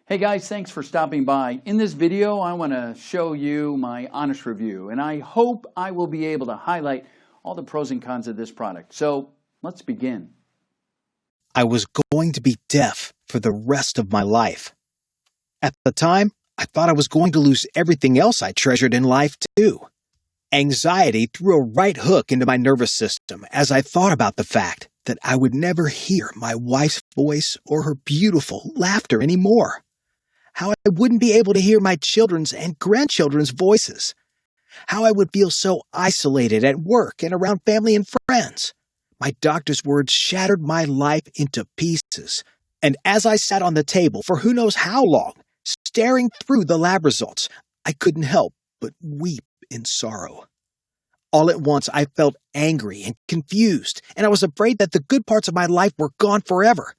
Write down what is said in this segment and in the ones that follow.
Hey guys, thanks for stopping by. In this video, I want to show you my honest review, and I hope I will be able to highlight all the pros and cons of this product. So let's begin. I was going to be deaf for the rest of my life. At the time, I thought I was going to lose everything else I treasured in life too. Anxiety threw a right hook into my nervous system as I thought about the fact that I would never hear my wife's voice or her beautiful laughter anymore. How I wouldn't be able to hear my children's and grandchildren's voices. How I would feel so isolated at work and around family and friends. My doctor's words shattered my life into pieces. And as I sat on the table for who knows how long, staring through the lab results, I couldn't help but weep in sorrow. All at once, I felt angry and confused, and I was afraid that the good parts of my life were gone forever.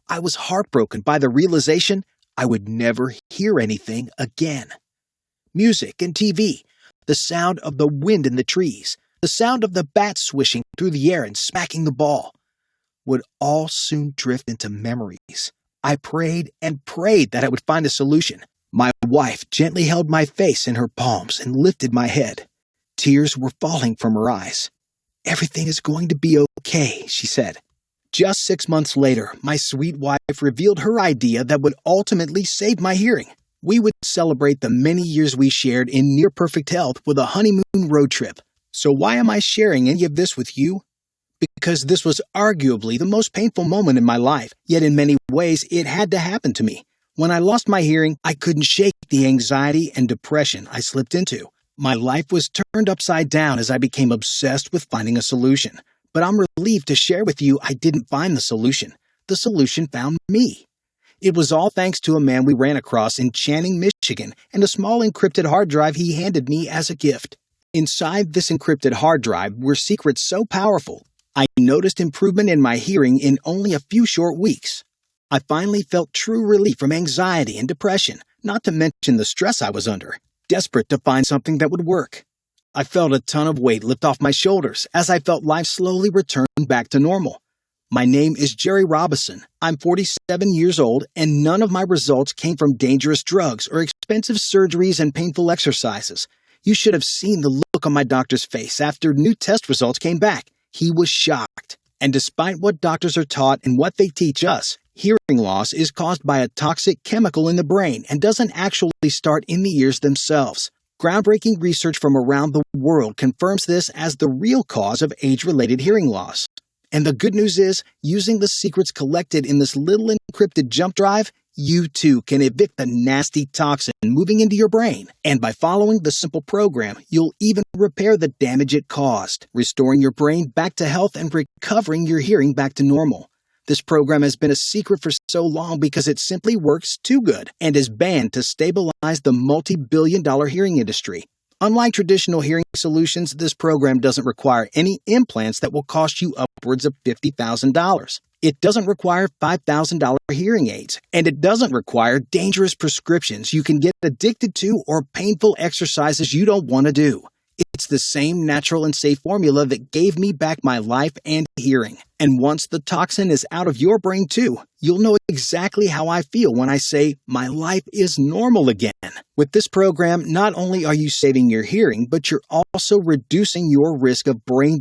I was heartbroken by the realization I would never hear anything again. Music and TV, the sound of the wind in the trees, the sound of the bats swishing through the air and smacking the ball, would all soon drift into memories. I prayed and prayed that I would find a solution. My wife gently held my face in her palms and lifted my head. Tears were falling from her eyes. "Everything is going to be okay," she said. Just 6 months later, my sweet wife revealed her idea that would ultimately save my hearing. We would celebrate the many years we shared in near-perfect health with a honeymoon road trip. So why am I sharing any of this with you? Because this was arguably the most painful moment in my life, yet in many ways it had to happen to me. When I lost my hearing, I couldn't shake the anxiety and depression I slipped into. My life was turned upside down as I became obsessed with finding a solution. But I'm relieved to share with you I didn't find the solution. The solution found me. It was all thanks to a man we ran across in Channing, Michigan, and a small encrypted hard drive he handed me as a gift. Inside this encrypted hard drive were secrets so powerful, I noticed improvement in my hearing in only a few short weeks. I finally felt true relief from anxiety and depression, not to mention the stress I was under, desperate to find something that would work. I felt a ton of weight lift off my shoulders as I felt life slowly return back to normal. My name is Jerry Robison. I'm 47 years old, and none of my results came from dangerous drugs or expensive surgeries and painful exercises. You should have seen the look on my doctor's face after new test results came back. He was shocked. And despite what doctors are taught and what they teach us, hearing loss is caused by a toxic chemical in the brain and doesn't actually start in the ears themselves. Groundbreaking research from around the world confirms this as the real cause of age-related hearing loss. And the good news is, using the secrets collected in this little encrypted jump drive, you too can evict the nasty toxin moving into your brain. And by following the simple program, you'll even repair the damage it caused, restoring your brain back to health and recovering your hearing back to normal. This program has been a secret for so long because it simply works too good and is banned to stabilize the multi-billion-dollar hearing industry. Unlike traditional hearing solutions, this program doesn't require any implants that will cost you upwards of $50,000. It doesn't require $5,000 hearing aids, and it doesn't require dangerous prescriptions you can get addicted to or painful exercises you don't want to do. It's the same natural and safe formula that gave me back my life and hearing. And once the toxin is out of your brain too, you'll know exactly how I feel when I say my life is normal again. With this program, not only are you saving your hearing, but you're also reducing your risk of brain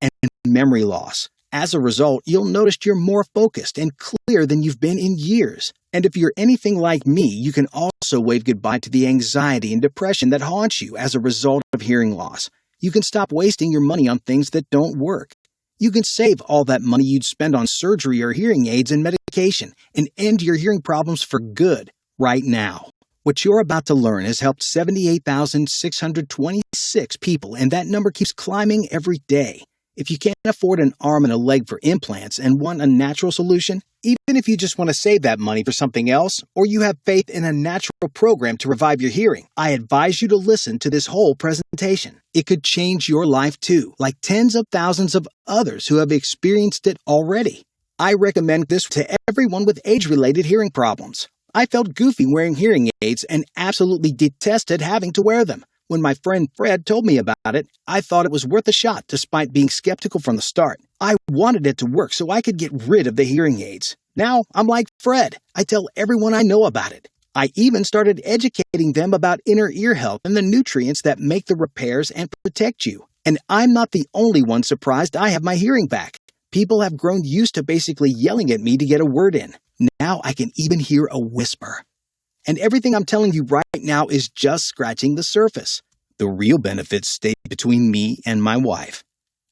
and memory loss. As a result, you'll notice you're more focused and clear than you've been in years. And if you're anything like me, you can also wave goodbye to the anxiety and depression that haunts you as a result of hearing loss. You can stop wasting your money on things that don't work. You can save all that money you'd spend on surgery or hearing aids and medication and end your hearing problems for good right now. What you're about to learn has helped 78,626 people, and that number keeps climbing every day. If you can't afford an arm and a leg for implants and want a natural solution, even if you just want to save that money for something else, or you have faith in a natural program to revive your hearing, I advise you to listen to this whole presentation. It could change your life too, like tens of thousands of others who have experienced it already. I recommend this to everyone with age-related hearing problems. I felt goofy wearing hearing aids and absolutely detested having to wear them. When my friend Fred told me about it, I thought it was worth a shot despite being skeptical from the start. I wanted it to work so I could get rid of the hearing aids. Now I'm like Fred. I tell everyone I know about it. I even started educating them about inner ear health and the nutrients that make the repairs and protect you. And I'm not the only one surprised I have my hearing back. People have grown used to basically yelling at me to get a word in. Now I can even hear a whisper. And everything I'm telling you right now is just scratching the surface. The real benefits stay between me and my wife.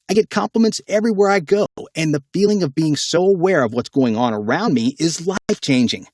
I get compliments everywhere I go, and the feeling of being so aware of what's going on around me is life-changing.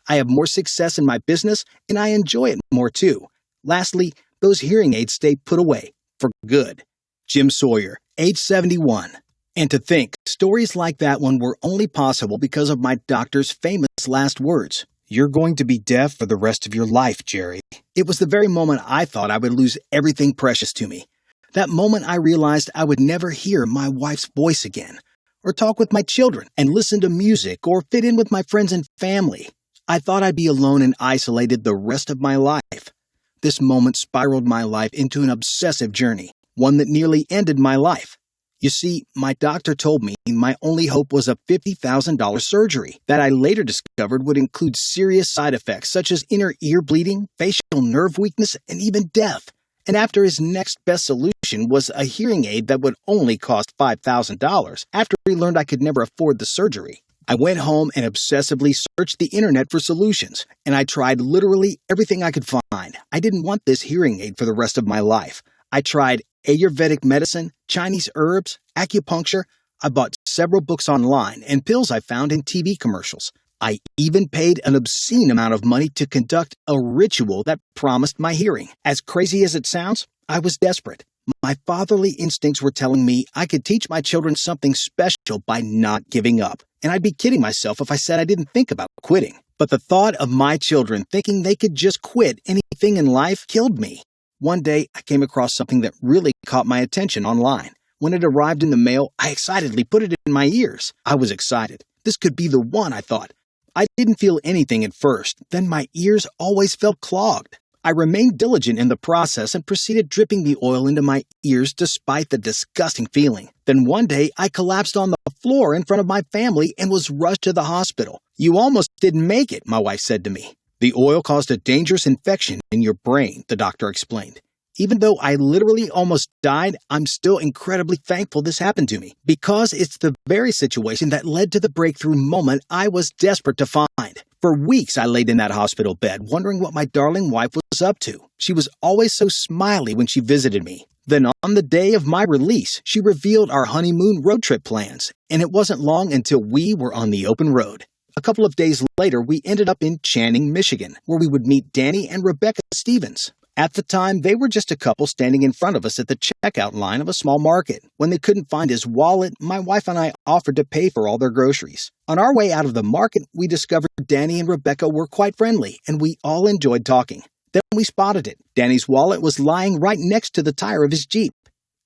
I have more success in my business, and I enjoy it more too. Lastly, those hearing aids stay put away, for good. Jim Sawyer, age 71. And to think, stories like that one were only possible because of my doctor's famous last words. "You're going to be deaf for the rest of your life, Jerry." It was the very moment I thought I would lose everything precious to me. That moment I realized I would never hear my wife's voice again, or talk with my children, and listen to music, or fit in with my friends and family. I thought I'd be alone and isolated the rest of my life. This moment spiraled my life into an obsessive journey, one that nearly ended my life. You see, my doctor told me my only hope was a $50,000 surgery that I later discovered would include serious side effects such as inner ear bleeding, facial nerve weakness, and even death. And after his next best solution was a hearing aid that would only cost $5,000 after he learned I could never afford the surgery. I went home and obsessively searched the internet for solutions, and I tried literally everything I could find. I didn't want this hearing aid for the rest of my life. I tried Ayurvedic medicine, Chinese herbs, acupuncture. I bought several books online and pills I found in TV commercials. I even paid an obscene amount of money to conduct a ritual that promised my hearing. As crazy as it sounds, I was desperate. My fatherly instincts were telling me I could teach my children something special by not giving up. And I'd be kidding myself if I said I didn't think about quitting. But the thought of my children thinking they could just quit anything in life killed me. One day, I came across something that really caught my attention online. When it arrived in the mail, I excitedly put it in my ears. I was excited. This could be the one, I thought. I didn't feel anything at first. Then my ears always felt clogged. I remained diligent in the process and proceeded dripping the oil into my ears despite the disgusting feeling. Then one day, I collapsed on the floor in front of my family and was rushed to the hospital. "You almost didn't make it," my wife said to me. "The oil caused a dangerous infection in your brain," the doctor explained. Even though I literally almost died, I'm still incredibly thankful this happened to me, because it's the very situation that led to the breakthrough moment I was desperate to find. For weeks, I laid in that hospital bed, wondering what my darling wife was up to. She was always so smiley when she visited me. Then on the day of my release, she revealed our honeymoon road trip plans, and it wasn't long until we were on the open road. A couple of days later, we ended up in Channing, Michigan, where we would meet Danny and Rebecca Stevens. At the time, they were just a couple standing in front of us at the checkout line of a small market. When they couldn't find his wallet, my wife and I offered to pay for all their groceries. On our way out of the market, we discovered Danny and Rebecca were quite friendly, and we all enjoyed talking. Then we spotted it. Danny's wallet was lying right next to the tire of his Jeep.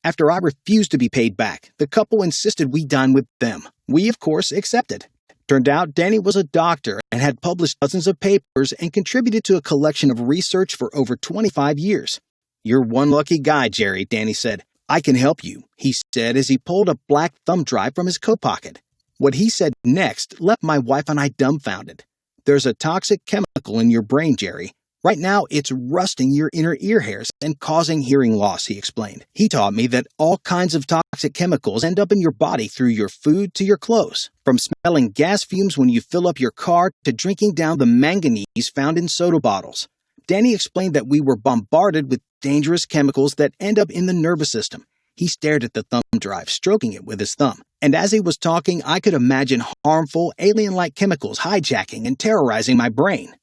After I refused to be paid back, the couple insisted we dine with them. We, of course, accepted. Turned out Danny was a doctor and had published dozens of papers and contributed to a collection of research for over 25 years. "You're one lucky guy, Jerry," Danny said. "I can help you," he said as he pulled a black thumb drive from his coat pocket. What he said next left my wife and I dumbfounded. "There's a toxic chemical in your brain, Jerry. Right now, it's rusting your inner ear hairs and causing hearing loss," he explained. He taught me that all kinds of toxic chemicals end up in your body through your food to your clothes. From smelling gas fumes when you fill up your car to drinking down the manganese found in soda bottles. Danny explained that we were bombarded with dangerous chemicals that end up in the nervous system. He stared at the thumb drive, stroking it with his thumb. And as he was talking, I could imagine harmful, alien-like chemicals hijacking and terrorizing my brain.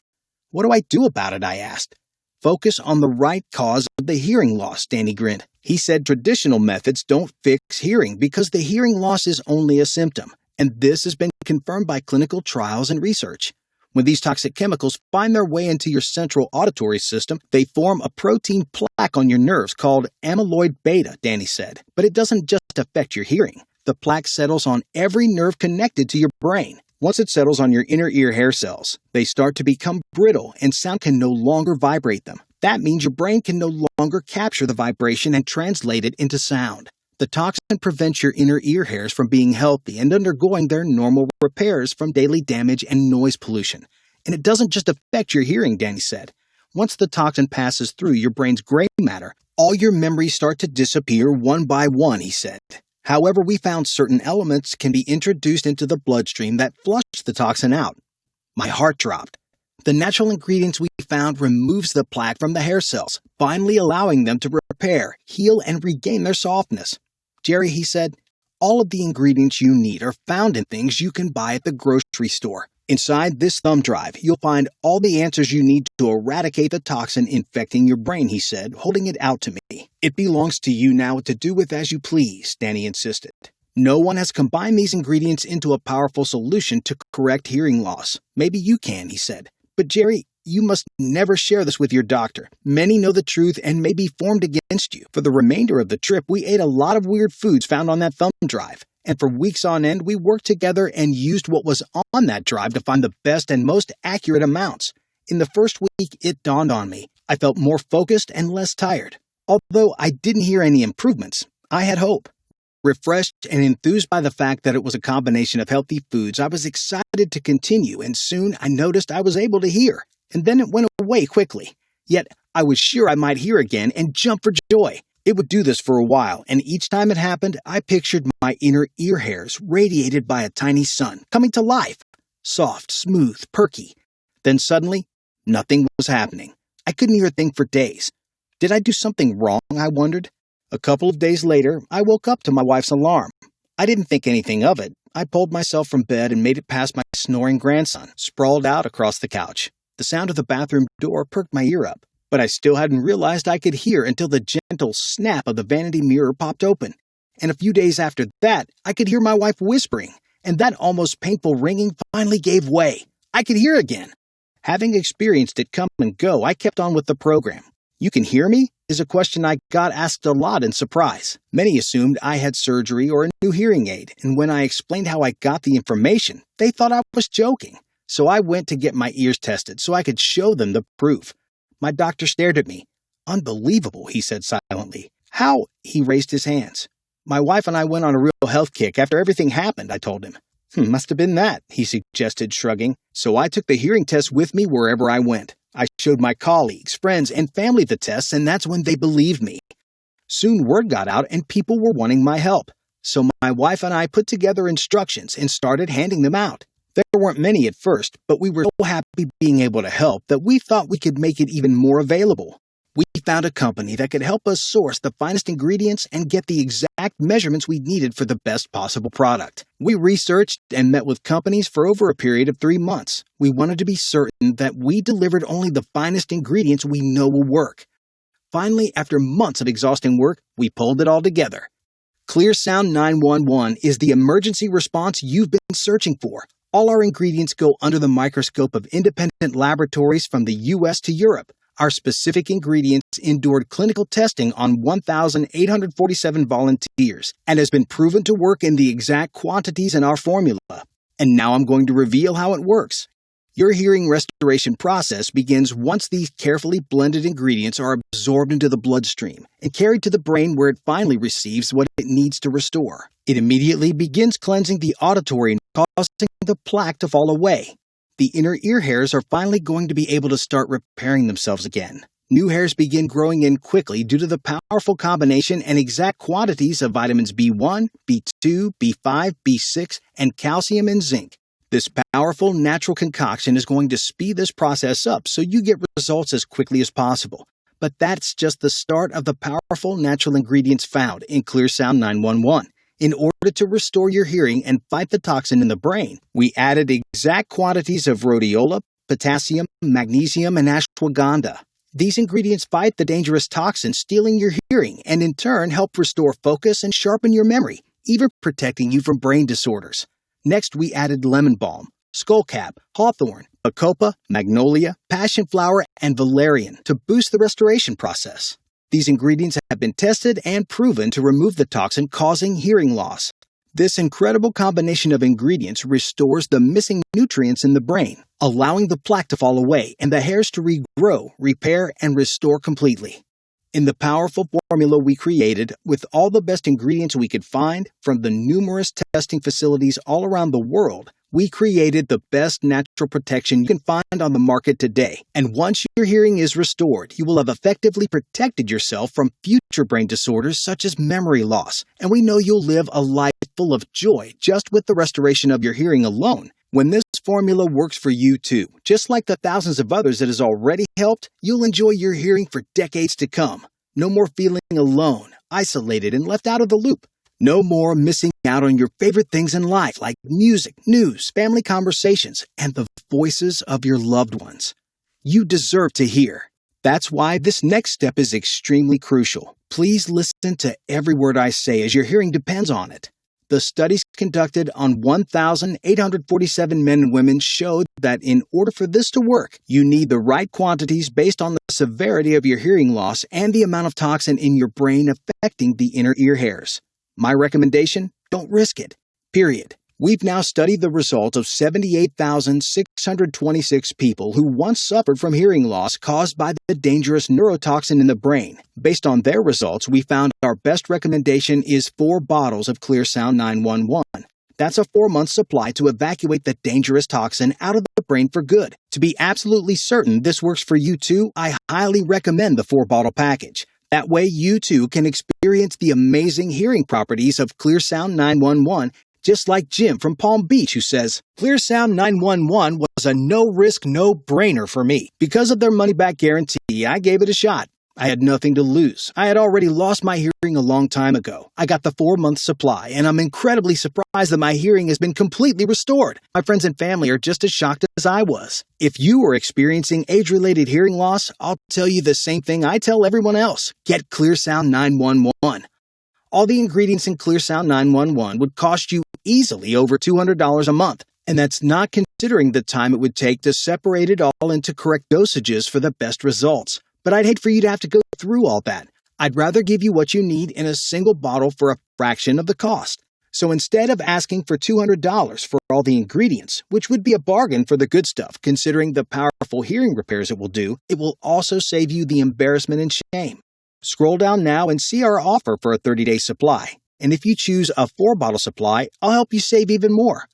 "What do I do about it?" I asked. "Focus on the right cause of the hearing loss," Danny grinned. He said traditional methods don't fix hearing because the hearing loss is only a symptom, and this has been confirmed by clinical trials and research. When these toxic chemicals find their way into your central auditory system, they form a protein plaque on your nerves called amyloid beta, Danny said. But it doesn't just affect your hearing. The plaque settles on every nerve connected to your brain. Once it settles on your inner ear hair cells, they start to become brittle and sound can no longer vibrate them. That means your brain can no longer capture the vibration and translate it into sound. The toxin prevents your inner ear hairs from being healthy and undergoing their normal repairs from daily damage and noise pollution. And it doesn't just affect your hearing, Danny said. Once the toxin passes through your brain's gray matter, all your memories start to disappear one by one, he said. However, we found certain elements can be introduced into the bloodstream that flush the toxin out. My heart dropped. The natural ingredients we found removes the plaque from the hair cells, finally allowing them to repair, heal, and regain their softness. Jerry, he said, all of the ingredients you need are found in things you can buy at the grocery store. Inside this thumb drive, you'll find all the answers you need to eradicate the toxin infecting your brain, he said, holding it out to me. It belongs to you now to do with as you please, Danny insisted. No one has combined these ingredients into a powerful solution to correct hearing loss. Maybe you can, he said. But Jerry, you must never share this with your doctor. Many know the truth and may be formed against you. For the remainder of the trip, we ate a lot of weird foods found on that thumb drive. And for weeks on end, we worked together and used what was on that drive to find the best and most accurate amounts. In the first week, it dawned on me. I felt more focused and less tired. Although I didn't hear any improvements, I had hope. Refreshed and enthused by the fact that it was a combination of healthy foods, I was excited to continue, and soon I noticed I was able to hear. And then it went away quickly. Yet I was sure I might hear again and jump for joy. It would do this for a while, and each time it happened, I pictured my inner ear hairs radiated by a tiny sun, coming to life. Soft, smooth, perky. Then suddenly, nothing was happening. I couldn't hear a thing for days. Did I do something wrong, I wondered? A couple of days later, I woke up to my wife's alarm. I didn't think anything of it. I pulled myself from bed and made it past my snoring grandson, sprawled out across the couch. The sound of the bathroom door perked my ear up. But I still hadn't realized I could hear until the gentle snap of the vanity mirror popped open. And a few days after that, I could hear my wife whispering, and that almost painful ringing finally gave way. I could hear again. Having experienced it come and go, I kept on with the program. You can hear me? Is a question I got asked a lot in surprise. Many assumed I had surgery or a new hearing aid, and when I explained how I got the information, they thought I was joking. So I went to get my ears tested so I could show them the proof. My doctor stared at me. Unbelievable, he said silently. How? He raised his hands. My wife and I went on a real health kick after everything happened, I told him. Must have been that, he suggested, shrugging. So I took the hearing test with me wherever I went. I showed my colleagues, friends, and family the tests, and that's when they believed me. Soon word got out and people were wanting my help. So my wife and I put together instructions and started handing them out. There weren't many at first, but we were so happy being able to help that we thought we could make it even more available. We found a company that could help us source the finest ingredients and get the exact measurements we needed for the best possible product. We researched and met with companies for over a period of 3 months. We wanted to be certain that we delivered only the finest ingredients we know will work. Finally, after months of exhausting work, we pulled it all together. Clear Sound 911 is the emergency response you've been searching for. All our ingredients go under the microscope of independent laboratories from the U.S. to Europe. Our specific ingredients endured clinical testing on 1,847 volunteers and has been proven to work in the exact quantities in our formula. And now I'm going to reveal how it works. Your hearing restoration process begins once these carefully blended ingredients are absorbed into the bloodstream and carried to the brain where it finally receives what it needs to restore. It immediately begins cleansing the auditory and causing the plaque to fall away. The inner ear hairs are finally going to be able to start repairing themselves again. New hairs begin growing in quickly due to the powerful combination and exact quantities of vitamins B1, B2, B5, B6, and calcium and zinc. This powerful natural concoction is going to speed this process up so you get results as quickly as possible. But that's just the start of the powerful natural ingredients found in Clear Sound 911. In order to restore your hearing and fight the toxin in the brain, we added exact quantities of rhodiola, potassium, magnesium, and ashwagandha. These ingredients fight the dangerous toxin stealing your hearing and in turn help restore focus and sharpen your memory, even protecting you from brain disorders. Next, we added lemon balm, skullcap, hawthorn, bacopa, magnolia, passion flower, and valerian to boost the restoration process. These ingredients have been tested and proven to remove the toxin causing hearing loss. This incredible combination of ingredients restores the missing nutrients in the brain, allowing the plaque to fall away and the hairs to regrow, repair, and restore completely. In the powerful formula we created, with all the best ingredients we could find from the numerous testing facilities all around the world, We created the best natural protection you can find on the market today. And once your hearing is restored, you will have effectively protected yourself from future brain disorders such as memory loss. And we know you'll live a life full of joy just with the restoration of your hearing alone. When this formula works for you too, just like the thousands of others it has already helped, you'll enjoy your hearing for decades to come. No more feeling alone, isolated, and left out of the loop. No more missing out on your favorite things in life like music, news, family conversations, and the voices of your loved ones. You deserve to hear. That's why this next step is extremely crucial. Please listen to every word I say as your hearing depends on it. The studies conducted on 1,847 men and women showed that in order for this to work, you need the right quantities based on the severity of your hearing loss and the amount of toxin in your brain affecting the inner ear hairs. My recommendation? Don't risk it. Period. We've now studied the results of 78,626 people who once suffered from hearing loss caused by the dangerous neurotoxin in the brain. Based on their results, we found our best recommendation is 4 bottles of Clear Sound 911. That's a 4-month supply to evacuate the dangerous toxin out of the brain for good. To be absolutely certain this works for you too, I highly recommend the 4-bottle package. That way you too can experience the amazing hearing properties of Clear Sound 911, just like Jim from Palm Beach who says, Clear Sound 911 was a no-risk, no-brainer for me. Because of their money-back guarantee, I gave it a shot. I had nothing to lose. I had already lost my hearing a long time ago. I got the 4-month supply, and I'm incredibly surprised that my hearing has been completely restored. My friends and family are just as shocked as I was. If you are experiencing age-related hearing loss, I'll tell you the same thing I tell everyone else. Get Clear Sound 911. All the ingredients in Clear Sound 911 would cost you easily over $200 a month. And that's not considering the time it would take to separate it all into correct dosages for the best results. But I'd hate for you to have to go through all that. I'd rather give you what you need in a single bottle for a fraction of the cost. So instead of asking for $200 for all the ingredients, which would be a bargain for the good stuff considering the powerful hearing repairs it will also save you the embarrassment and shame. Scroll down now and see our offer for a 30-day supply. And if you choose a 4-bottle supply, I'll help you save even more.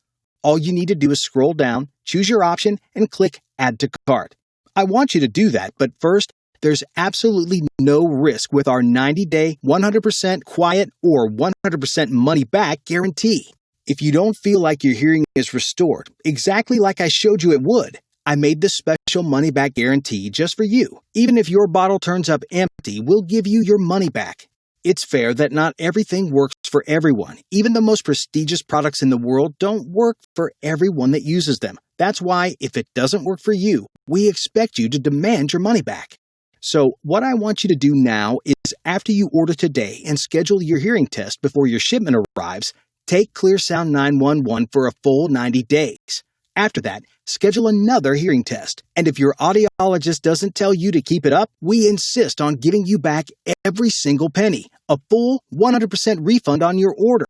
All you need to do is scroll down, choose your option, and click Add to Cart. I want you to do that, but first, there's absolutely no risk with our 90-day, 100% quiet, or 100% money-back guarantee. If you don't feel like your hearing is restored, exactly like I showed you it would, I made this special money-back guarantee just for you. Even if your bottle turns up empty, we'll give you your money back. It's fair that not everything works for everyone. Even the most prestigious products in the world don't work for everyone that uses them. That's why, if it doesn't work for you, we expect you to demand your money back. So, what I want you to do now is, after you order today and schedule your hearing test before your shipment arrives, take Clear Sound 911 for a full 90 days. After that, schedule another hearing test. And if your audiologist doesn't tell you to keep it up, we insist on giving you back every single penny, a full 100% refund on your order.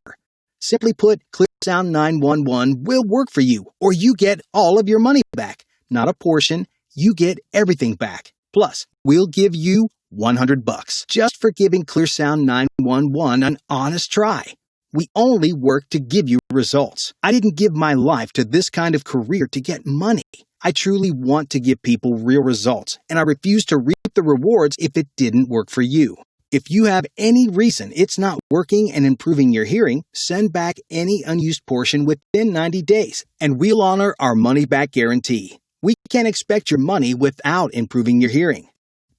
Simply put, Clear Sound 911 will work for you, or you get all of your money back. Not a portion, you get everything back. Plus, we'll give you $100 just for giving Clear Sound 911 an honest try. We only work to give you results. I didn't give my life to this kind of career to get money. I truly want to give people real results, and I refuse to reap the rewards if it didn't work for you. If you have any reason it's not working and improving your hearing, send back any unused portion within 90 days, and we'll honor our money-back guarantee. We can't expect your money without improving your hearing.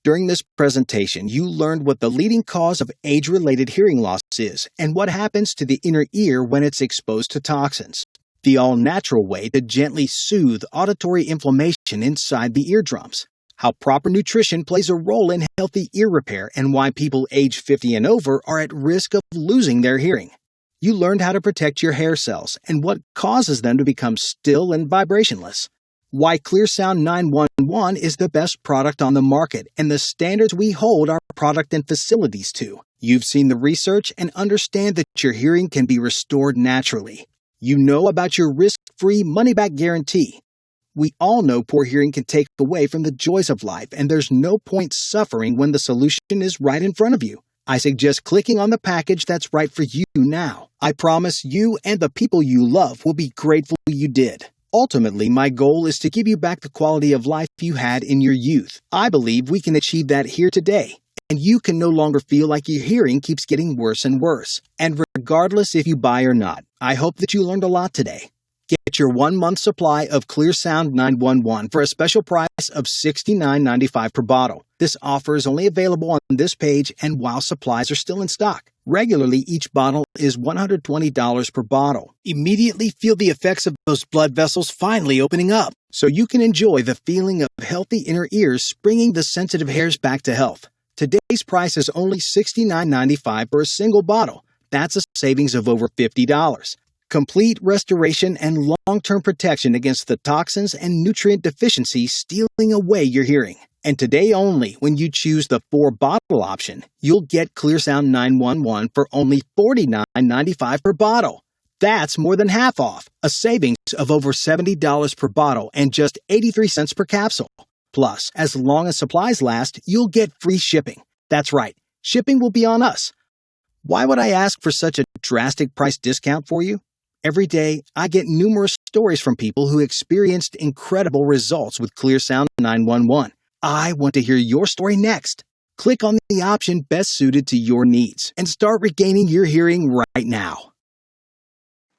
During this presentation, you learned what the leading cause of age-related hearing loss is and what happens to the inner ear when it's exposed to toxins. The all-natural way to gently soothe auditory inflammation inside the eardrums. How proper nutrition plays a role in healthy ear repair and why people age 50 and over are at risk of losing their hearing. You learned how to protect your hair cells and what causes them to become still and vibrationless. Why Clear Sound 911 is the best product on the market and the standards we hold our product and facilities to. You've seen the research and understand that your hearing can be restored naturally. You know about your risk-free money-back guarantee. We all know poor hearing can take away from the joys of life, and there's no point suffering when the solution is right in front of you. I suggest clicking on the package that's right for you now. I promise you and the people you love will be grateful you did. Ultimately, my goal is to give you back the quality of life you had in your youth. I believe we can achieve that here today, and you can no longer feel like your hearing keeps getting worse and worse. And regardless if you buy or not, I hope that you learned a lot today. Get your 1-month supply of Clear Sound 911 for a special price of $69.95 per bottle. This offer is only available on this page and while supplies are still in stock. Regularly, each bottle is $120 per bottle. Immediately feel the effects of those blood vessels finally opening up, so you can enjoy the feeling of healthy inner ears springing the sensitive hairs back to health. Today's price is only $69.95 for a single bottle. That's a savings of over $50. Complete restoration and long-term protection against the toxins and nutrient deficiencies stealing away your hearing. And today only, when you choose the 4-bottle option, you'll get Clear Sound 911 for only $49.95 per bottle. That's more than half off, a savings of over $70 per bottle and just 83 cents per capsule. Plus, as long as supplies last, you'll get free shipping. That's right, shipping will be on us. Why would I ask for such a drastic price discount for you? Every day, I get numerous stories from people who experienced incredible results with Clear Sound 911. I want to hear your story next. Click on the option best suited to your needs and start regaining your hearing right now.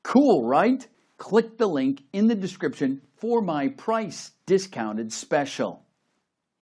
Cool, right? Click the link in the description for my price discounted special.